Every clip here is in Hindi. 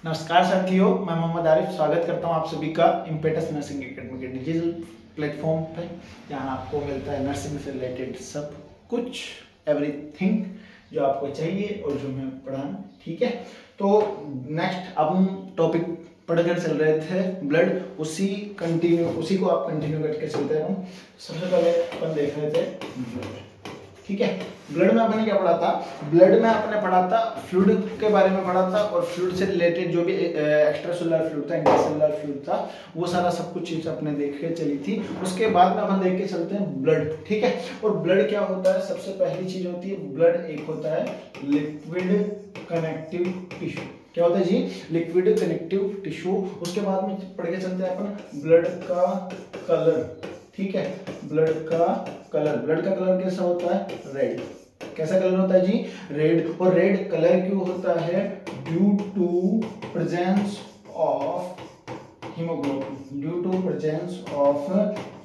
नमस्कार साथियों, मैं मोहम्मद आरिफ स्वागत करता हूं आप सभी का इम्पेटस नर्सिंग एकेडमी के डिजिटल प्लेटफॉर्म पे, जहां आपको मिलता है नर्सिंग से रिलेटेड सब कुछ, एवरीथिंग जो आपको चाहिए और जो मैं पढ़ाना। ठीक है, तो नेक्स्ट अब हम टॉपिक पढ़कर चल रहे थे ब्लड, उसी को आप कंटिन्यू करके चलते रहो। सबसे पहले अपन देख रहे थे ब्लड। ठीक है, ब्लड में आपने क्या पढ़ा था? ब्लड में आपने पढ़ा था फ्लूइड के बारे में पढ़ा था, और फ्लूइड से रिलेटेड जो भी एक्स्ट्रा सेलुलर फ्लूइड था, इंट्रासेलुलर फ्लूइड था, वो सारा सब कुछ चीज अपने देख के चली थी। उसके बाद में अपन देख के चलते हैं ब्लड। ठीक है, और ब्लड क्या होता है? सबसे पहली चीज होती है ब्लड, एक होता है लिक्विड कनेक्टिव टिश्यू। क्या होता है जी? Liquid connective tissue. उसके बाद में पढ़ के चलते हैं अपन ब्लड का कलर। ठीक है, ब्लड का कलर कैसा होता है? रेड। कैसा कलर होता है जी? रेड। और रेड कलर क्यों होता है? Due to presence of haemoglobin. Due to presence of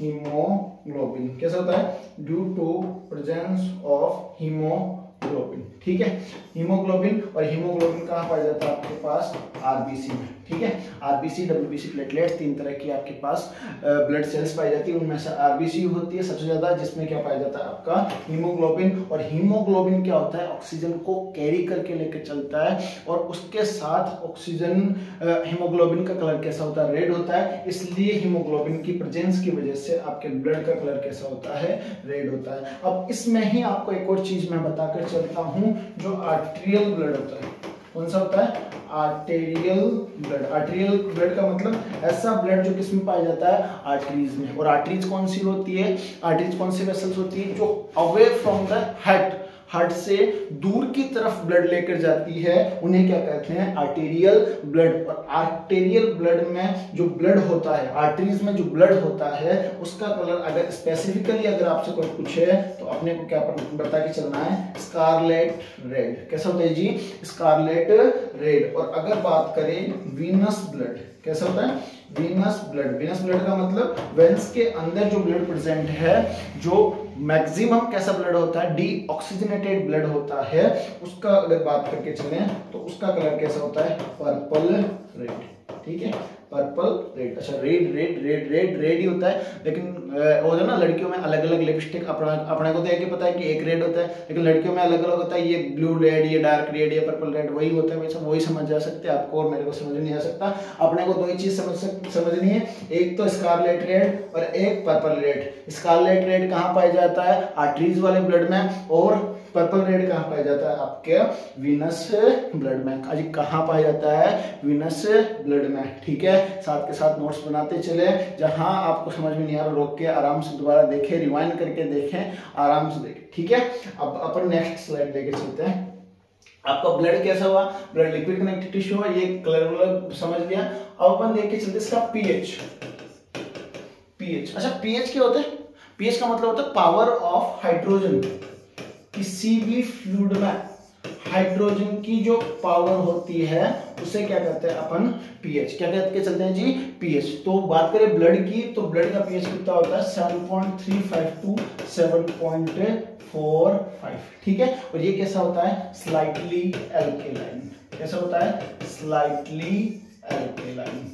haemoglobin. कैसा होता है? Due to presence of haemoglobin. ठीक है, हीमोग्लोबिन। और हीमोग्लोबिन कहाँ पाया जाता है? आपके पास आरबीसी में। ठीक है, आरबीसी, डब्ल्यूबीसी, प्लेटलेट्स, तीन तरह की आपके पास ब्लड सेल्स पाई जाती है। उनमें से आरबीसी होती है सबसे ज्यादा, जिसमें क्या पाया जाता है? आपका हीमोग्लोबिन। और हीमोग्लोबिन क्या होता है? ऑक्सीजन को कैरी करके लेकर चलता है, और उसके साथ ऑक्सीजन, हीमोग्लोबिन का कलर कैसा होता है? रेड होता है। इसलिए हीमोग्लोबिन की प्रेजेंस की वजह से आपके ब्लड का कलर कैसा होता है? रेड होता है। अब इसमें ही आपको एक और चीज मैं बताकर चलता हूं, जो आर्टेरियल ब्लड होता है। कौन सा होता है? Arterial blood. आर्टेरियल ब्लड का मतलब ऐसा ब्लड जो किसमें पाया जाता है? आर्टरीज में। और आर्टरीज कौन सी होती है? आर्टरीज कौन सी वेसल्स होती है? जो अवे फ्रॉम द हार्ट से दूर की तरफ ब्लड लेकर जाती है, उन्हें क्या कहते हैं? Arterial blood. और आर्टेरियल ब्लड में जो ब्लड होता है, आर्टरीज में जो ब्लड होता है, उसका कलर अगर स्पेसिफिकली अगर आपसे कोई पूछे तो अपने को क्या बता के चलना है? Scarlet red. कैसा होता है जी? Scarlett red. और अगर बात करें वीनस ब्लड, कैसा होता है? Venous blood. वीनस ब्लड का मतलब वेंस के अंदर जो ब्लड प्रेजेंट है, जो मैक्सिमम कैसा ब्लड होता है? डीऑक्सीजनेटेड ब्लड होता है। उसका अगर बात करके चले तो उसका कलर कैसा होता है? Purple red. ठीक है, पर्पल रेड। अच्छा, रेड ही होता है, लेकिन वो जो ना लड़कियों में अलग अलग लिपस्टिक, अपने को तो एक ही पता है कि एक रेड होता है, लेकिन लड़कियों में अलग अलग होता है। ये ब्लू रेड, ये डार्क रेड, ये पर्पल रेड, वही होता है। वैसा वही समझ जा सकते हैं आपको, और मेरे को समझ नहीं आ सकता। अपने को दो ही चीज समझनी है, एक तो स्कारलेट रेड और एक पर्पल रेड। स्कारलेट रेड कहाँ पाया जाता है? आर्टरीज वाले ब्लड में। और पर्पल रेड कहाँ पाया जाता है? आपके वीनस ब्लड में। अजी कहाँ पाया जाता है? वीनस ब्लड में। ठीक है, साथ के साथ नोट्स बनाते चले। जहां आपको समझ में नहीं आ रहा, रोक के आराम से दोबारा देखें, रिवाइंड करके देखें, आराम से देखें। ठीक है, अब अपन नेक्स्ट स्लाइड लेके चलते हैं। आपका ब्लड कैसा हुआ? ब्लड लिक्विड कनेक्टिव टिश्यू हुआ, ये कलर समझ लिया। अब अपन देख के चलते इसका पीएच। अच्छा, पीएच क्या होता है? पीएच का मतलब होता है पावर ऑफ हाइड्रोजन। किसी भी फ्लूइड में हाइड्रोजन की जो पावर होती है उसे क्या कहते हैं अपन? पीएच। क्या कहते के चलते हैं जी? पीएच। तो बात करें ब्लड की, तो ब्लड का पीएच कितना होता है? 7.35 टू 7.45। ठीक है, और ये कैसा होता है? Slightly alkaline. कैसा होता है? Slightly alkaline.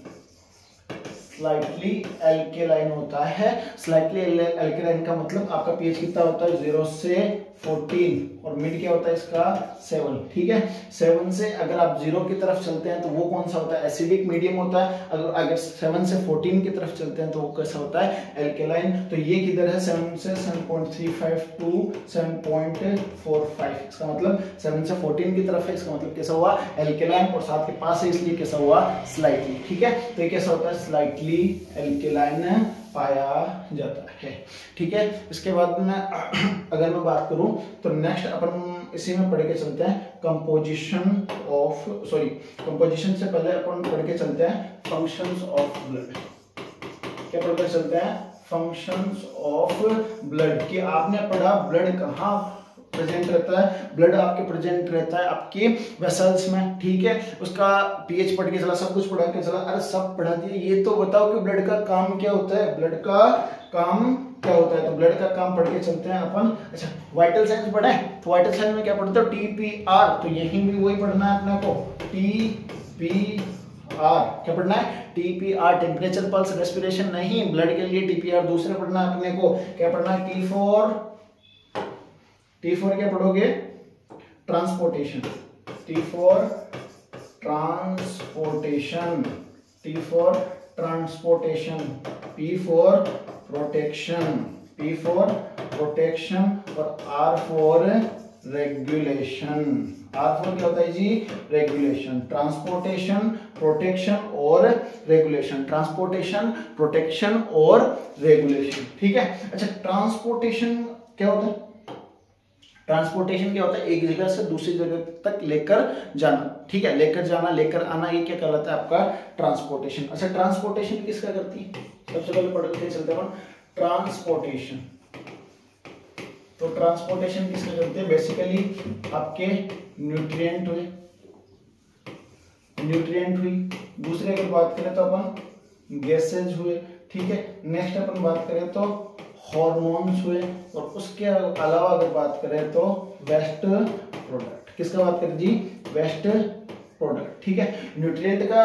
स्लाइटली एल्केलाइन होता है। स्लाइटली एल्केलाइन का मतलब आपका पीएच कितना होता है? 0 से 14, और मिड क्या होता है इसका? 7। ठीक है, 7 से अगर आप 0 की तरफ चलते हैं तो वो कौन सा होता है? एसिडिक मीडियम होता है। अगर 7 से 14 की तरफ चलते हैं तो वो कैसा होता है? एल्केलाइन। तो ये किधर है? 7 से 7.35 टू 7.45। इसका मतलब 7 से 14 की तरफ है, इसका मतलब कैसा हुआ? एल्केलाइन। और साथ के पास है, इसलिए कैसा हुआ? स्लाइटली। ठीक है, तो ये कैसा होता है? स्लाइटली एल्केलाइन पाया जाता है। ठीक है, इसके बाद में अगर मैं बात करूं तो नेक्स्ट अपन इसी में पढ़ के चलते हैं कंपोजिशन से पहले अपन पढ़ के चलते हैं फंक्शंस ऑफ ब्लड। क्या पढ़ के चलते हैं? Functions of blood. कि आपने पढ़ा ब्लड कहाँ प्रेजेंट रहता है? ब्लड आपके प्रेजेंट रहता है आपके वेसल्स में। ठीक है, उसका पीएच पढ़ के चला, सब कुछ पढ़ा के चला। अरे सब पढ़ा दिया, ये तो बताओ कि ब्लड का काम क्या होता है? ब्लड का काम क्या होता है? तो ब्लड का काम पढ़ के चलते हैं अपन। अच्छा, वाइटल साइंस पढ़े तो वाइटल साइंस में क्या पढ़ते हो? टीपीआर। तो यही भी वही पढ़ना है अपने को, टीपीआर। क्या पढ़ना है? TPR टेम्परेचर पल्स रेस्पिरेशन नहीं, ब्लड के लिए TPR दूसरे पढ़ना है अपने को। क्या पढ़ना है? T4 क्या पढ़ोगे? Transportation. T4 transportation, T4 transportation, P4 protection, P4 protection और R4 रेगुलेशन। R4 क्या होता है जी? रेगुलेशन। ट्रांसपोर्टेशन, प्रोटेक्शन और रेगुलेशन, ट्रांसपोर्टेशन, प्रोटेक्शन और रेगुलेशन। ठीक है। अच्छा, ट्रांसपोर्टेशन क्या होता है? ट्रांसपोर्टेशन क्या होता है? एक जगह से दूसरी जगह तक लेकर जाना। ठीक है, लेकर जाना, लेकर आना, ये क्या कहलाता है? आपका ट्रांसपोर्टेशन। अच्छा, ट्रांसपोर्टेशन किसका करती है? सबसे पहले पढ़ के चलते हैं ट्रांसपोर्टेशन। तो ट्रांसपोर्टेशन किसका करते हैं? बेसिकली आपके न्यूट्रिएंट हुई। दूसरे की बात करें तो अपन गैसेज हुए। ठीक है। नेक्स्ट अपन बात करें तो हॉर्मोन्स हुए, और उसके अलावा अगर बात करें तो वेस्ट प्रोडक्ट। किसका बात करें जी? Waste product. ठीक है। न्यूट्रिएंट का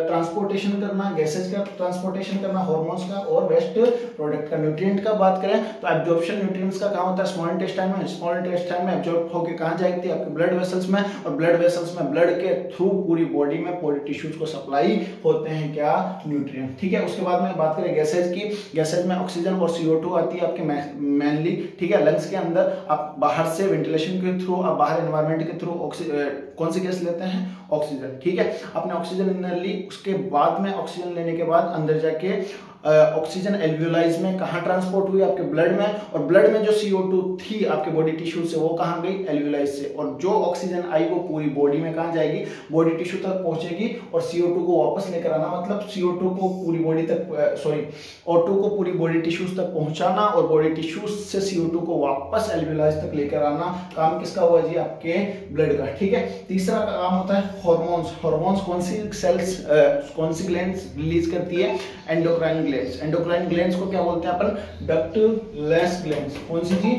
ट्रांसपोर्टेशन करना, गैसेज का ट्रांसपोर्टेशन करना, हार्मोन्स का और वेस्ट प्रोडक्ट का। न्यूट्रिएंट का बात करें तो एब्जॉर्प्शन न्यूट्रिएंट्स का काम होता है स्मॉल इंटेस्टाइन में। स्मॉल इंटेस्टाइन में एब्जॉर्ब होकर कहां जाएगी? आपके ब्लड वेसल्स में, और ब्लड वेसल्स में ब्लड के थ्रू पूरी बॉडी में पूरी टिश्यूज को सप्लाई होते हैं क्या? न्यूट्रिएंट। ठीक है। उसके बाद में बात करें गैसेज की। गैसेज में ऑक्सीजन और CO2 आती है आपके मेनली। ठीक है। लंग्स के अंदर आप बाहर से वेंटिलेशन के थ्रू, आप बाहर एनवायरमेंट के थ्रू कौन सी गैस लेते हैं? ऑक्सीजन। ठीक है। आपने ऑक्सीजन इनर ली, उसके बाद में ऑक्सीजन लेने के बाद अंदर जाके ऑक्सीजन एल्वियोलाइज में कहां ट्रांसपोर्ट हुई? आपके ब्लड में, और ब्लड में जो CO2 थी आपके बॉडी टिश्यू से, वो कहां गई? एल्वियोलाइज से। और जो ऑक्सीजन आई वो पूरी बॉडी में कहां जाएगी? बॉडी टिश्यू तक पहुंचेगी, और CO2 को वापस लेकर आना, मतलब CO2 को पूरी बॉडी तक, O2 को पूरी बॉडी टिश्यूज तक पहुंचाना, और बॉडी टिश्यूज से CO2 को वापस एल्वियोलाइज तक लेकर आना। काम किसका हुआ जी? आपके ब्लड का। ठीक है। तीसरा काम होता है हॉर्मोन्स। हॉर्मोन्स कौन सी सेल्स, कौन सी ग्लैंड्स रिलीज करती है? Endocrine glands. एंडोक्राइन ग्लैंड्स को क्या बोलते हैं अपन? Ductless glands. कौन सी जी?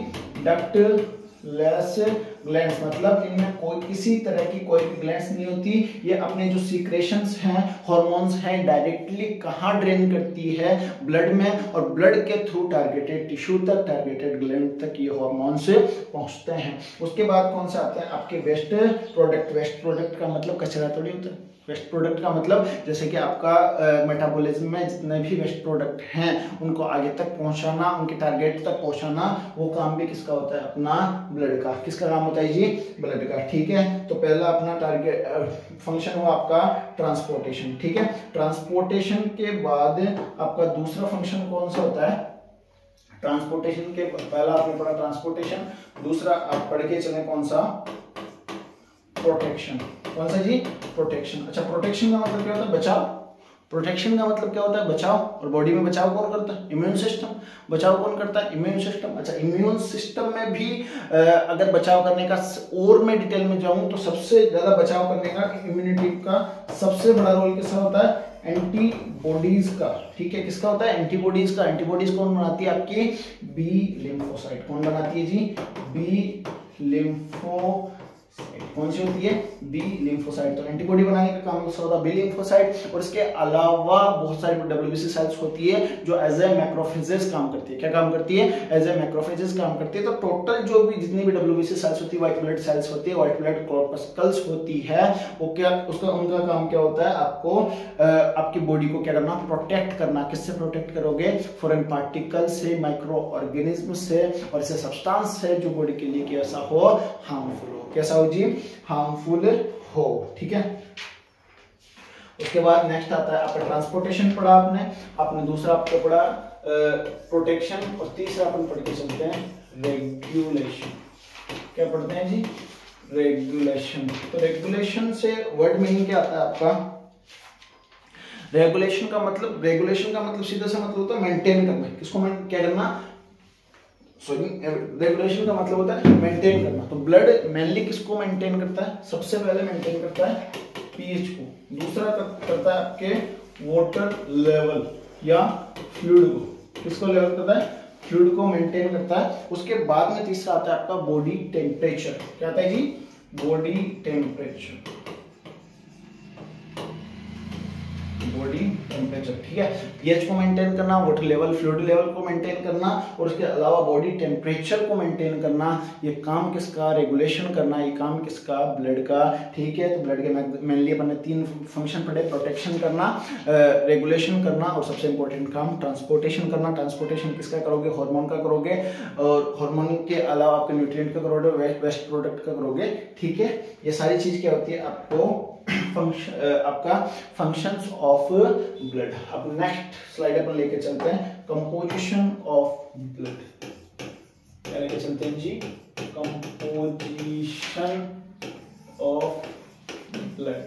Ductless glands. मतलब इनमें कोई किसी तरह की कोई ग्लैंड्स नहीं होती। ये अपने जो सीक्रेशंस हैं, हार्मोन्स हैं, डायरेक्टली कहां ड्रेन करती है? ब्लड में, और ब्लड के थ्रू टारगेटेड टिश्यू तक, टारगेटेड ग्लैंड तक ये हार्मोन्स पहुंचते हैं। उसके बाद कौन से आते हैं? आपके वेस्ट प्रोडक्ट। वेस्ट प्रोडक्ट का मतलब कचरा थोड़ी होता है। वेस्ट प्रोडक्ट का मतलब जैसे कि आपका मेटाबॉलिज्म में जितने भी वेस्ट प्रोडक्ट हैं उनको आगे तक पहुंचाना, उनके टारगेट तक पहुंचाना, वो काम भी किसका होता है? अपना ब्लड का। किसका काम होता है जी? ब्लड का। ठीक है। तो पहला अपना टारगेट फंक्शन हुआ आपका ट्रांसपोर्टेशन। ठीक है। ट्रांसपोर्टेशन के बाद आपका दूसरा फंक्शन कौन सा होता है? ट्रांसपोर्टेशन के पहला आपने पढ़ा ट्रांसपोर्टेशन, दूसरा आप पढ़ के चले कौन सा? प्रोटेक्शन। कौन सा जी? प्रोटेक्शन। अच्छा, प्रोटेक्शन का मतलब क्या होता है? बचाव। प्रोटेक्शन का मतलब क्या होता है? बचाव। और बॉडी में बचाव कौन करता है? Immune system. बचाव कौन करता है? Immune system. अच्छा, इम्यून सिस्टम में भी अगर बचाव करने का और मैं डिटेल में जाऊं तो सबसे ज्यादा बचाव करने का इम्यूनिटी का सबसे बड़ा रोल किसका होता है? एंटीबॉडीज का। ठीक है। किसका होता है? एंटीबॉडीज का। एंटीबॉडीज कौन बनाती है? आपकी बी लिम्फोसाइट। कौन बनाती है जी? B lymphocyte. कौन सी होती है? B lymphocyte. तो एंटीबॉडी बनाने का काम होता है बी लिम्फोसाइट। और इसके अलावा बहुत सारी WBC सेल्स होती है जो एज ए मैक्रोफेजेस काम करती है। क्या काम करती है? एज ए मैक्रोफेजेस काम करती है। तो टोटल जो भी जितनी भी WBC सेल्स होती है, व्हाइट ब्लड सेल्स होती है, व्हाइट ब्लड कॉर्पस्कल्स होती है, वो क्या उसका उनका काम क्या होता है? आपको आपकी बॉडी को क्या करना? प्रोटेक्ट करना। किससे प्रोटेक्ट करोगे? फॉरेन पार्टिकल से, माइक्रो ऑर्गेनिज्म से, और ऐसे सब्सटेंस से जो बॉडी के लिए कैसा हो? हार्मफुल हो। कैसा हो जी? हार्मफुल हो। ठीक है। उसके बाद नेक्स्ट आता है आपका ट्रांसपोर्टेशन पढ़ा आपने दूसरा आपको पढ़ा प्रोटेक्शन, और तीसरा अपन पढ़ के चलते हैं रेगुलेशन। क्या पढ़ते हैं जी? रेगुलेशन। तो रेगुलेशन से वर्ड मीनिंग क्या आता है आपका? रेगुलेशन का मतलब सीधा सा मतलब होता है मेंटेन करना। किसको क्या करना? रेगुलेशन का मतलब होता है मेंटेन करना। तो ब्लड मेनली किसको मेंटेन करता है? सबसे पहले मेंटेन करता है पीएच को, दूसरा करता है आपके वाटर लेवल या फ्लूइड को। किसको लेवल करता है? फ्लूइड को मेंटेन करता है। उसके बाद में तीसरा आता है आपका बॉडी टेम्परेचर। क्या आता है जी? Body temperature. बॉडी टेम्परेचर, ठीक है। पीएच को मेंटेन करना, वाटर लेवल, फ्लूइड लेवल को मेंटेन करना और उसके अलावा बॉडी टेम्परेचर को मेंटेन करना, ये काम किसका, रेगुलेशन करना, ये काम किसका, ब्लड का, ठीक है। तो ब्लड के मेनली अपन ने 3 फंक्शन पढ़े, प्रोटेक्शन करना, रेगुलेशन करना और सबसे इंपॉर्टेंट काम ट्रांसपोर्टेशन करना। ट्रांसपोर्टेशन किसका करोगे, हार्मोन का करोगे, और हार्मोन के अलावा आपके न्यूट्रिएंट का करोगे, वेस्ट प्रोडक्ट का करोगे, ठीक है। ये सारी चीज क्या होती है, आपको आपका फंक्शंस ऑफ ब्लड। अब नेक्स्ट स्लाइड अपन लेके चलते हैं, कंपोजिशन ऑफ ब्लड। क्या लेके चलते हैं जी, composition of blood.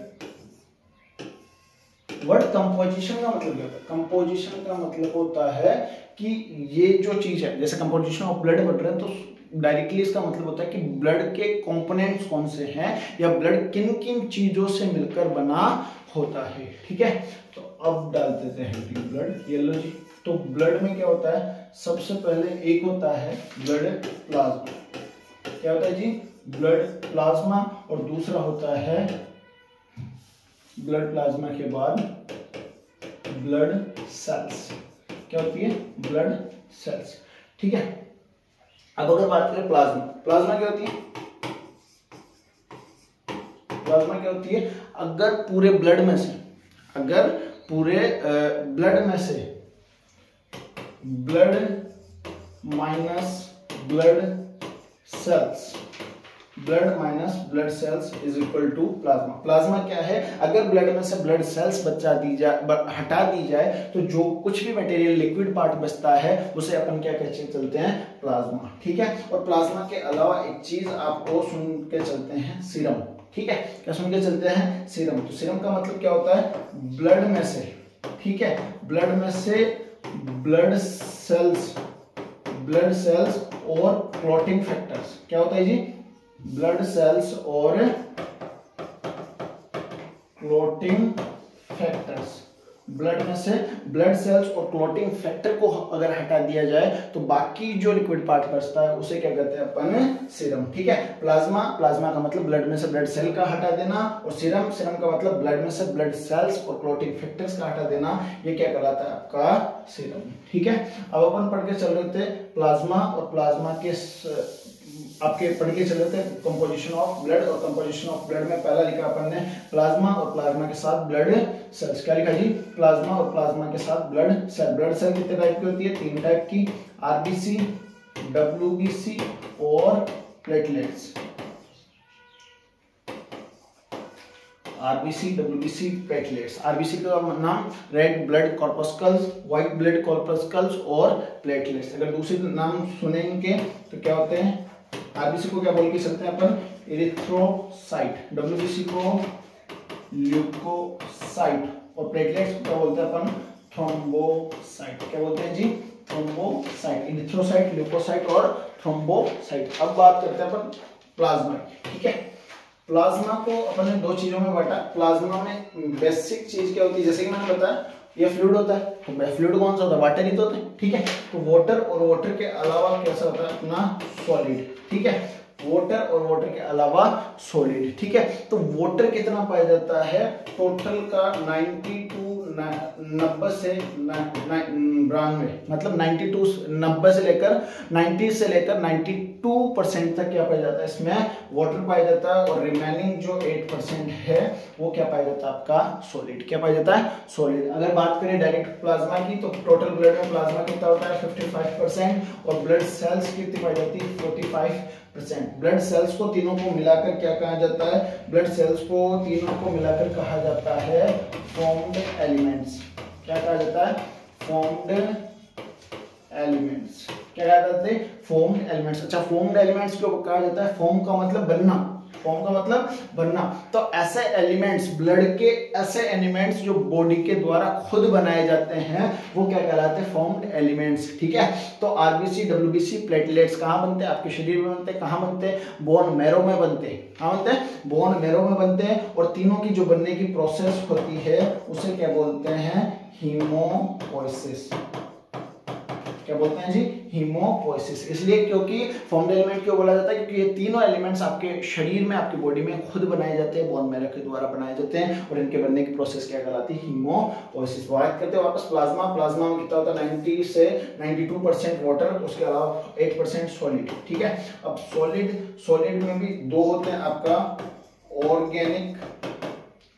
Word composition का मतलब क्या होता है, कंपोजिशन का मतलब होता है कि ये जो चीज है, जैसे कंपोजिशन ऑफ ब्लड बढ़ रहे हैं तो डायरेक्टली इसका मतलब होता है कि ब्लड के कंपोनेंट्स कौन से हैं या ब्लड किन किन चीजों से मिलकर बना होता है, ठीक है। तो अब डाल देते हैं ब्लड, येलो जी। तो ब्लड में क्या होता है, सबसे पहले एक होता है ब्लड प्लाज्मा। क्या होता है जी, ब्लड प्लाज्मा। और दूसरा होता है ब्लड प्लाज्मा के बाद ब्लड सेल्स। क्या होती है, ब्लड सेल्स, ठीक है। अब अगर बात करें प्लाज्मा, प्लाज्मा क्या होती है, प्लाज्मा क्या होती है, अगर पूरे ब्लड में से, अगर पूरे ब्लड में से blood minus blood cells, blood minus blood cells is equal to plasma. Plasma क्या है, अगर ब्लड में से ब्लड सेल्स हटा दी जाए तो जो कुछ भी मटेरियल लिक्विड पार्ट बचता है उसे अपन क्या कहते चलते हैं, प्लाज्मा, ठीक है। और प्लाज्मा के अलावा एक चीज आपको सुन के चलते हैं, सीरम, ठीक है। क्या सुन के चलते हैं, सीरम। तो सीरम का मतलब क्या होता है, ब्लड में से, ठीक है, ब्लड में से ब्लड सेल्स और क्लॉटिंग फैक्टर्स। क्या होता है जी, ब्लड सेल्स और क्लॉटिंग फैक्टर्स। ब्लड में से ब्लड सेल्स और क्लॉटिंग फैक्टर को अगर हटा दिया जाए तो बाकी जो लिक्विड पार्ट बचता है उसे क्या कहते हैं अपन, सीरम, ठीक है। प्लाज्मा, प्लाज्मा का मतलब ब्लड में से ब्लड सेल का हटा देना, और सीरम, सीरम का मतलब ब्लड में से ब्लड सेल्स और क्लॉटिंग फैक्टर्स का हटा देना, ये क्या कहलाता है आपका, सीरम, ठीक है। अब अपन पढ़ के चल रहे थे प्लाज्मा, और प्लाज्मा के आपके पढ़ के चल रहे थे कंपोजिशन ऑफ ब्लड, और कंपोजिशन ऑफ ब्लड में पहला लिखा अपन ने प्लाज्मा, और प्लाज्मा के साथ ब्लड सेल्स। क्या लिखा जी, प्लाज्मा और प्लाज्मा के साथ ब्लड सेल। ब्लड सेल कितने टाइप की होती है, 3 टाइप की, आरबीसी, डब्ल्यूबीसी और platelets. RBC, WBC, platelets. RBC का नाम रेड ब्लड कॉर्पस्कल्स, व्हाइट ब्लड कॉर्पस्कल्स और प्लेटलेट्स। अगर दूसरे नाम सुने इनके तो क्या होते हैं, आरबीसी को क्या बोल के सकते हैं अपन, इरिथ्रोसाइट, डब्ल्यूबीसी को ल्यूकोसाइट और प्लेटलेट्स को क्या बोलते हैं अपन, थ्रोम्बोसाइट। क्या बोलते हैं जी, थ्रोम्बोसाइट, इरिथ्रोसाइट, ल्यूकोसाइट और थ्रोम्बोसाइट। अब बात करते हैं अपन प्लाज्मा, ठीक है। प्लाज्मा को अपन ने 2 चीजों में बांटा। प्लाज्मा में बेसिक चीज क्या होती है, जैसे कि मैंने बताया ये फ्लूइड होता है, तो फ्लूइड कौन सा होता है, वाटर ही तो होता है, ठीक है। तो वाटर और वाटर के अलावा कैसा होता है अपना सॉलिड, ठीक है। वाटर और वाटर के अलावा सॉलिड, ठीक है। तो वाटर कितना पाया जाता है, टोटल का 90 से 92, मतलब 90 से लेकर 92% तक क्या पाया जाता है, इसमें वाटर पाया जाता है, और रिमेनिंग जो 8% है वो क्या पाया जाता है आपका, सॉलिड। क्या पाया जाता है, सॉलिड। अगर बात करें डायरेक्ट प्लाज्मा की तो टोटल ब्लड में प्लाज्मा कितना होता है, 55%, और ब्लड सेल्स कितनी पाई जाती है, 45%। ब्लड सेल्स को तीनों को मिलाकर क्या कहा जाता है, ब्लड सेल्स को तीनों को मिलाकर कहा जाता है फॉर्म्ड एलिमेंट्स। क्या कहा जाता है, फॉर्म्ड एलिमेंट्स। क्या कहा जाता है, फॉर्म्ड एलिमेंट्स। अच्छा, फॉर्म्ड एलिमेंट्स को कहा जाता है, फॉर्म का मतलब बनना, फॉर्म का मतलब बनना। तो ऐसे एलिमेंट्स, ब्लड के ऐसे एलिमेंट्स जो बॉडी के द्वारा खुद बनाए जाते हैं वो क्या कहलाते हैं, फॉर्म्ड एलिमेंट्स, ठीक है। तो आरबीसी, डब्ल्यूबीसी, प्लेटलेट्स कहाँ बनते हैं, आपके शरीर में बनते हैं। कहाँ बनते हैं, बोन मैरो में बनते हैं। कहाँ बनते हैं, बोन मैरो में बनते हैं। और तीनों की जो बनने की प्रोसेस होती है उसे क्या बोलते हैं, हीमोपोइसिस। क्या बोलते हैं जी, हीमोपोइसिस। इसलिए क्योंकि फाउंड एलिमेंट क्यों बोला जाता है, क्योंकि ये तीनों एलिमेंट्स आपके शरीर में, आपकी बॉडी में खुद बनाए जाते हैं, बोन मैरो के द्वारा बनाए जाते हैं, और इनके बनने की प्रोसेस क्या कहलाती है, हीमोपोइसिस। बात करते हैं वापस प्लाज्मा। प्लाज्मा में कितना होता है, 90 से 92% वाटर, उसके अलावा 8% सॉलिड। ठीक है, अब सॉलिड में भी दो होते हैं, आपका ऑर्गेनिक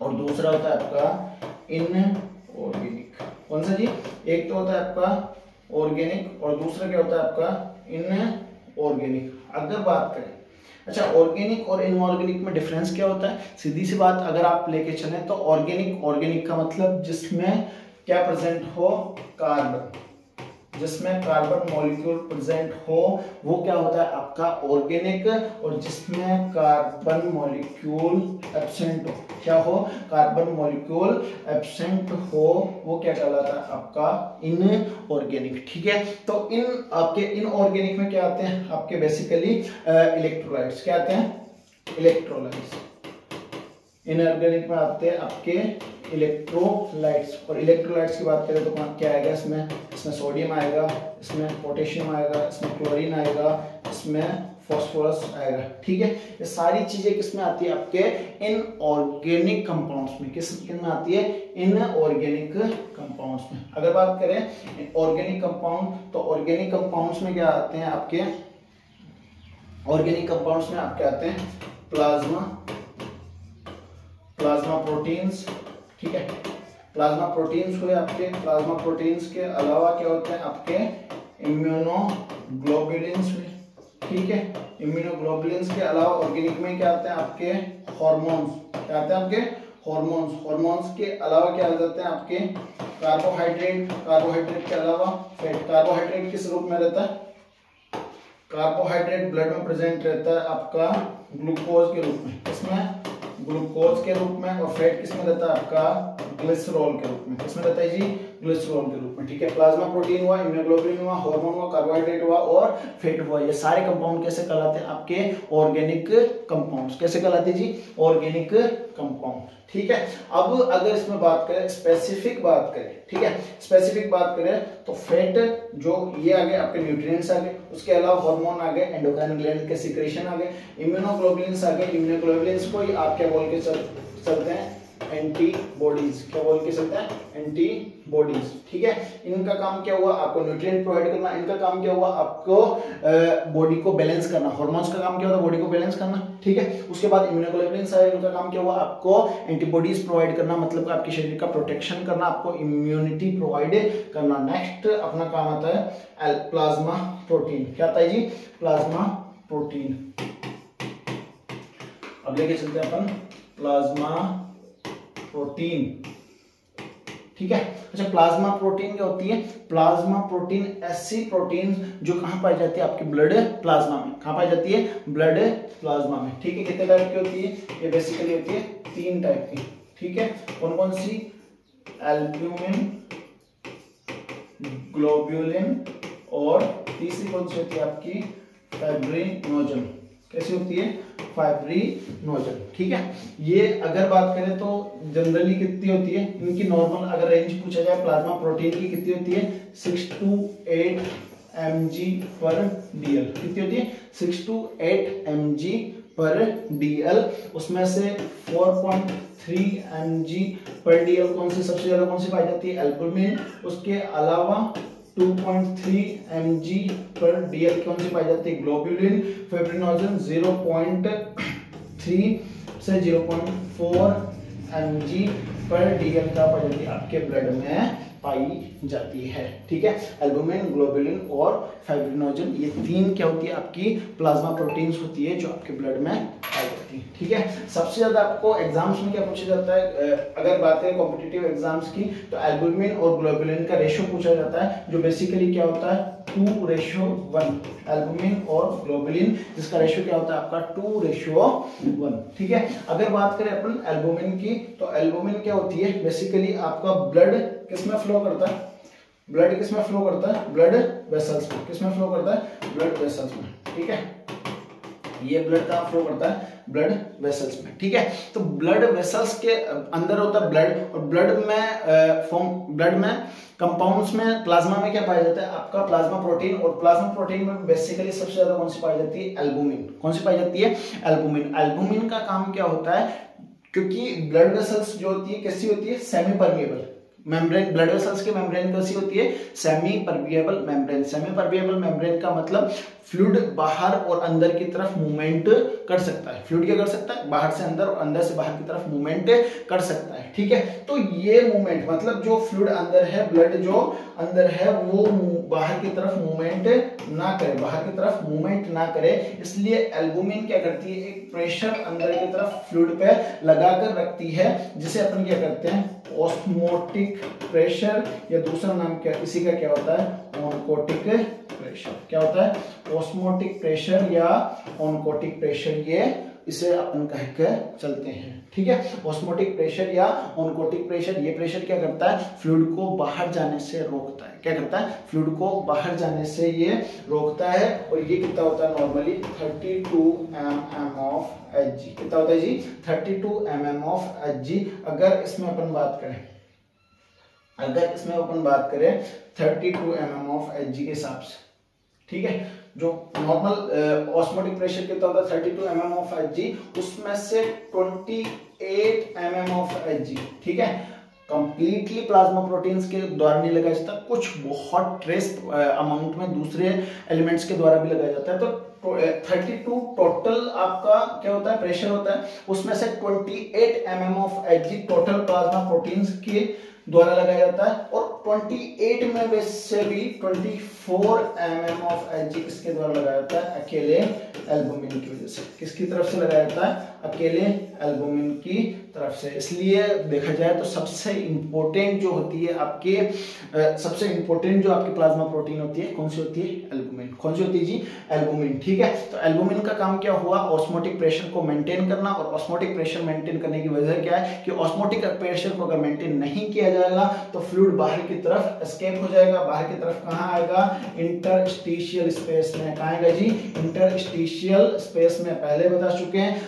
और दूसरा होता है आपका इनऑर्गेनिक। कौन सा जी, एक तो होता है आपका ऑर्गेनिक और दूसरा क्या होता है आपका इनऑर्गेनिक। अगर बात करें, अच्छा ऑर्गेनिक और इनऑर्गेनिक में डिफरेंस क्या होता है, सीधी सी बात अगर आप लेके चलें तो ऑर्गेनिक का मतलब जिसमें क्या प्रेजेंट हो, कार्बन, जिसमें कार्बन मॉलिक्यूल प्रेजेंट हो वो क्या होता है आपका ऑर्गेनिक, और जिसमें कार्बन मॉलिक्यूल एब्सेंट हो, क्या हो, कार्बन मॉलिक्यूल एब्सेंट हो, वो क्या कहलाता है आपका इनऑर्गेनिक। ठीक है, तो आपके इनऑर्गेनिक में क्या आते हैं आपके बेसिकली इलेक्ट्रोलाइट्स, क्या आते हैं, इलेक्ट्रोलाइट्स। इनऑर्गेनिक में आते हैं आपके इलेक्ट्रोलाइट्स, और इलेक्ट्रोलाइट्स की बात करें तो क्या आएगा इसमें सोडियम आएगा, इसमें पोटेशियम आएगा, इसमें क्लोरीन आएगा, इसमें फास्फोरस आएगा। ठीक है, ये सारी चीजें किसमें आती है आपके इनऑर्गेनिक कंपाउंड्स में। किसमें आती है, इनऑर्गेनिक कंपाउंड्स में। अगर बात करें ऑर्गेनिक कंपाउंड, तो ऑर्गेनिक कंपाउंड्स में क्या आते हैं आपके, ऑर्गेनिक कंपाउंड्स में आपके आते हैं प्लाज्मा प्रोटीन्स। ठीक है, प्लाज्मा प्रोटीन्स हुए आपके, प्लाज्मा प्रोटीन्स के अलावा क्या होते हैं आपके इम्यूनोग्लोबुलिन्स हुए। ठीक है, इम्यूनोग्लोबुलिन्स के अलावा ऑर्गेनिक में क्या आते हैं आपके हार्मोन्स, क्या आते हैं आपके हार्मोन्स के अलावा क्या आ जाते हैं आपके कार्बोहाइड्रेट के अलावा फैट। कार्बोहाइड्रेट किस रूप में रहता है, कार्बोहाइड्रेट ब्लड में प्रेजेंट रहता है आपका ग्लूकोज के रूप में, इसमें ग्लूकोज के रूप में, और फैट किसमें रहता है आपका ग्लिसरॉल के रूप में। किसमें रहता है जी, ग्लिसरॉल के रूप में। ठीक है, प्लाज्मा प्रोटीन हुआ, इम्यूनोग्लोबुलिन हुआ, हार्मोन हुआ, कार्बोहाइड्रेट हुआ और फैट हुआ, ये सारे कंपाउंड कैसे कहलाते हैं आपके ऑर्गेनिक कंपाउंड्स। कैसे कहलाते हैं जी, ऑर्गेनिक कंपाउंड। ठीक है, अब अगर इसमें बात करें, स्पेसिफिक बात करें, ठीक है, स्पेसिफिक बात करें तो फैट जो ये आ गए आपके न्यूट्रिएंट्स आ गए, उसके अलावा हार्मोन आ गए, एंडोक्राइन ग्लैंड के सीक्रेशन आ गए, इम्यूनोग्लोबुलिन्स आ गए। इम्यूनोग्लोबुलिन्स को ही आप क्या बोल के चलते हैं, एंटीबॉडीज। क्या बोल के चलते हैं, एंटीबॉडीज। ठीक है, इनका काम क्या हुआ, आपको न्यूट्रिएंट प्रोवाइड करना। इनका काम क्या हुआ, आपको बॉडी को बैलेंस करना। हार्मोन्स का काम क्या होता है, बॉडी को बैलेंस करना। ठीक है, उसके बाद इम्यूनोग्लोबुलिन्स आए, उनका काम क्या हुआ, आपको एंटीबॉडीज प्रोवाइड करना, मतलब आपके शरीर का प्रोटेक्शन करना, आपको इम्यूनिटी प्रोवाइड करना। नेक्स्ट अपना काम आता है प्लाज्मा प्रोटीन। क्या आता है जी, प्लाज्मा प्रोटीन। अब लेके चलते हैं अपन प्लाज्मा प्रोटीन। ठीक है, अच्छा प्लाज्मा प्रोटीन क्या होती है, प्लाज्मा प्रोटीन ऐसी प्रोटीन जो कहां पाई जाती है, आपके ब्लड प्लाज्मा में। कहां पाई जाती है, ब्लड प्लाज्मा में। ठीक है, कितने टाइप की होती है, ये बेसिकली होती है 3 टाइप की। ठीक है, कौन कौन सी, एल्ब्यूमिन, ग्लोब्यूलिन, और तीसरी कौन सी होती है आपकी फाइब्रिनोजन। कैसी होती है, फाइब्रिनोजन। ठीक है, ये अगर बात करें तो जनरली कितनी होती है इनकी नॉर्मल अगर रेंज पूछा जाए प्लाज्मा प्रोटीन की, कितनी होती है, 6 to 8 mg/dl। कितनी होती है, 6 to 8 mg/dl। उसमें से 4.3 mg/dl कौन सी सबसे ज्यादा कौन सी पाई जाती है, एल्ब्यूमिन। उसके अलावा 2.3 mg/dl कौन सी पाई जाती है, ग्लोब्यूलिन। फाइब्रिनोजन 0.3 से 0.4 mg/dl का पाई जाती है, आपके ब्लड में पाई जाती है। ठीक है, एल्ब्यूमिन, ग्लोब्यूलिन और फाइब्रिनोजन, ये 3 क्या होती है आपकी प्लाज्मा प्रोटीन्स होती है जो आपके ब्लड में पाई जाती है। ठीक है, सबसे ज्यादा आपको एग्जाम्स में क्या पूछा जाता है, अगर बात करें कॉम्पिटिटिव एग्जाम्स की, तो एल्ब्यूमिन और ग्लोब्यूलिन का रेशियो पूछा जाता है, जो बेसिकली क्या होता है 2:1। एल्ब्यूमिन और ग्लोब्यूलिन जिसका रेशियो क्या होता है आपका 2:1। ठीक है, अगर बात करें अपन एल्ब्यूमिन की, तो एल्ब्यूमिन क्या होती है, बेसिकली आपका ब्लड किसमें फ्लो करता है, ब्लड किसमें फ्लो करता है, ब्लड वेसल्स में। किसमें फ्लो करता है, ब्लड वेसल्स में। ठीक है, ये ब्लड कहाँ फ्लो करता है, ब्लड वेसल्स में, ठीक है। तो ब्लड वेसल्स के अंदर होता है ब्लड, और ब्लड में कंपाउंड्स में प्लाज्मा में क्या पाया जाता है आपका प्लाज्मा प्रोटीन, और प्लाज्मा प्रोटीन में बेसिकली सबसे ज्यादा कौन सी पाई जाती है, एल्बुमिन। कौन सी पाई जाती है, एल्बुमिन। एल्बुमिन का काम क्या होता है, क्योंकि ब्लड वेसल्स जो होती है कैसी होती है, semi permeable membrane, blood vessels की मेम्ब्रेन कैसी होती है, semi permeable membrane. Semi permeable membrane का मतलब फ्लूइड बाहर और अंदर की तरफ मूवमेंट कर सकता है। फ्लूइड क्या कर सकता है, बाहर से अंदर और अंदर से बाहर की तरफ मूवमेंट कर सकता है, ठीक है। तो ये मूवमेंट मतलब जो फ्लूइड अंदर है, ब्लड जो अंदर है वो बाहर की तरफ मूवमेंट ना करे, बाहर की तरफ मूवमेंट ना करे, इसलिए एल्बुमिन क्या करती है, एक प्रेशर अंदर की तरफ फ्लूइड पे लगाकर रखती है, जिसे अपन क्या करते हैं, ऑस्मोटिक प्रेशर, या दूसरा नाम क्या इसी का क्या होता है, ऑनकोटिक प्रेशर। क्या होता है, ऑस्मोटिक प्रेशर या ऑनकोटिक प्रेशर, ये इसे अपन कह के चलते हैं, ठीक है। ऑस्मोटिक प्रेशर या ऑनकोटिक प्रेशर, ये प्रेशर क्या करता है, फ्लूइड को बाहर जाने से रोकता है। क्या करता है, फ्लूइड को बाहर जाने से ये रोकता है। और ये कितना होता है नॉर्मली, 32 mm ऑफ Hg। कितना होता है जी, 32 mm ऑफ Hg। अगर इसमें अपन बात करें 32 mm ऑफ Hg के हिसाब से, ठीक है। जो नॉर्मल ऑस्मोटिक प्रेशर कितना होता है, 32 mm ऑफ Hg, उसमें से 28 mm ऑफ Hg, ठीक है, कंप्लीटली प्लाज्मा प्रोटीन्स के द्वारा नहीं लगाया जाता, कुछ बहुत ट्रेस अमाउंट में दूसरे एलिमेंट्स के द्वारा भी लगाया जाता है। तो 32 टोटल आपका क्या होता है, प्रेशर होता है, उसमें से 28 mm of Hg total plasma proteins के द्वारा लगाया जाता है, और 28 में से भी 24 mm ऑफ Hg किसके द्वारा लगाया जाता है, अकेले एल्बुमिन की वजह से। किसकी तरफ से लगाया जाता है, अकेले एल्बुमिन की तरफ से। इसलिए देखा जाए तो सबसे इंपॉर्टेंट जो होती है आपके सबसे इंपॉर्टेंट जो आपकी प्लाज्मा प्रोटीन होती है, कौन सी होती है, एल्बुमिन। कौन सी होती है जी, एल्बुमिन, ठीक है। तो एल्बुमिन का काम क्या हुआ, ऑस्मोटिक प्रेशर को मेंटेन करना, और ऑस्मोटिक प्रेशर मेंटेन करने की वजह क्या है कि ऑस्मोटिक प्रेशर को अगर मेंटेन नहीं किया जाएगा तो फ्लूइड बाहर की तरफ एस्केप हो जाएगा। बाहर की तरफ कहाँ आएगा, इंटरस्टिशियल स्पेस में। कहाँ आएगा जी, इंटरस्टिशियल स्पेस में। पहले बता चुके हैं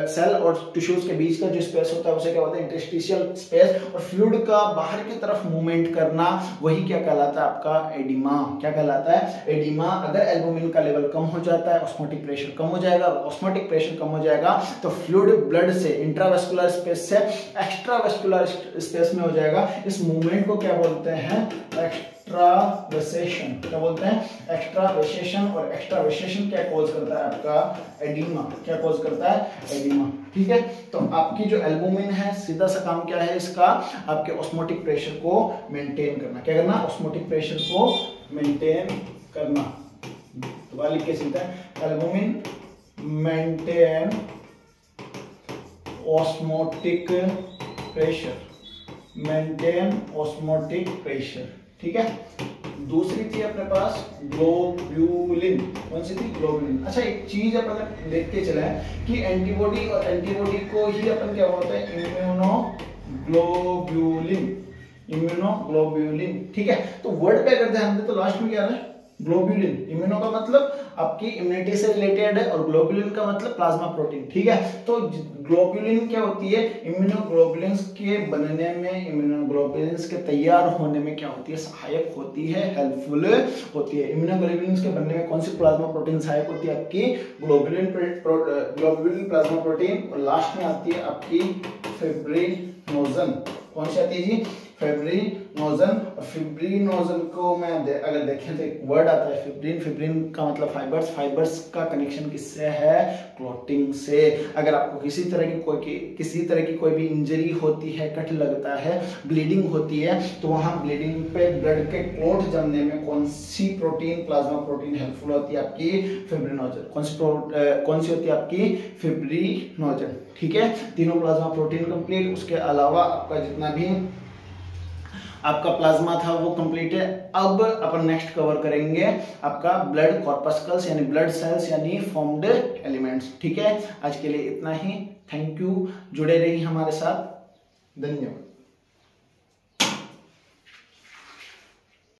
सेल और टिश्यूज के बीच का जो स्पेस होता है उसे क्या बोलते हैं, इंटरस्टिशियल स्पेस। और फ्लूइड का बाहर की तरफ मूवमेंट करना, वही क्या कहलाता है आपका, एडिमा। क्या कहलाता है, एडिमा। अगर एल्बुमिन का लेवल कम हो जाता है, ऑस्मोटिक प्रेशर कम हो जाएगा, ऑस्मोटिक प्रेशर कम हो जाएगा तो फ्लूइड ब्लड से इंट्रावेस्कुलर स्पेस से एक्स्ट्रावेस्कुलर स्पेस में हो जाएगा। इस मूवमेंट को क्या बोलते हैं, एक्स्ट्रावेसेशन। क्या बोलते हैं, एक्स्ट्रावेसेशन। और एक्स्ट्रावेसेशन क्या कॉज करता है आपका, एडिमा। क्या कॉज करता है, एडिमा, ठीक है। तो आपकी जो एल्बुमिन है, सीधा सा काम क्या है इसका, आपके ऑस्मोटिक प्रेशर को मेंटेन करना। क्या करना, ऑस्मोटिक प्रेशर को मेंटेन करना। तो लिख के सीधा, albumin maintain osmotic pressure, maintain osmotic pressure, ठीक है। दूसरी थी अपने पास ग्लोब्यूलिन। कौन सी थी, ग्लोब्यूलिन। अच्छा, एक चीज अपन देख के चला है कि एंटीबॉडी और एंटीबॉडी को ही अपन क्या बोलते हैं, इम्यूनोग्लोब्यूलिन। इम्यूनोग्लोब्यूलिन, ठीक है। तो वर्ड पे अगर ध्यान दे तो लास्ट में क्या आ रहा है, ग्लोब्यूलिन। इम्यूनो का मतलब आपकी इम्यूनिटी से रिलेटेड है, और ग्लोब्यूलिन का मतलब प्लाज्मा प्रोटीन, ठीक है। तो ग्लोब्यूलिन क्या होती है, इम्यूनोग्लोब्यूलिन्स के बनने में, इम्यूनोग्लोब्यूलिन्स के तैयार होने में क्या होती है, सहायक होती है, हेल्पफुल होती है। इम्यूनोग्लोब्यूलिन्स के बनने में कौन सी प्लाज्मा प्रोटीन सहायक होती है, आपकी ग्लोब्यूलिन प्लाज्मा प्रोटीन। और लास्ट में आती है आपकी फिब्रिनोजन। कौन सी आती है जी, फिब्रिनोजन। और फिब्रिनोजन को मैं अगर देखें तो एक वर्ड आता है फिब्रिन। फिब्रिन का मतलब फाइबर्स। फाइबर्स का कनेक्शन किससे है, क्लॉटिंग से। अगर आपको किसी तरह की कोई भी इंजरी होती है, कट लगता है, ब्लीडिंग होती है, तो वहां ब्लीडिंग पे ब्लड के क्लॉट जमने में कौन सी प्रोटीन, प्लाज्मा प्रोटीन हेल्पफुल होती है, आपकी फिब्रिनोजन। कौन सी होती है, आपकी फिब्रिनोजन, ठीक है। तीनों प्लाज्मा प्रोटीन कंप्लीट। उसके अलावा आपका जितना भी आपका प्लाज्मा था वो कंप्लीट है। अब अपन नेक्स्ट कवर करेंगे आपका ब्लड कॉर्पस्कल्स यानी ब्लड सेल्स यानी फॉर्म्ड एलिमेंट्स, ठीक है। आज के लिए इतना ही। थैंक यू, जुड़े रहिए हमारे साथ। धन्यवाद।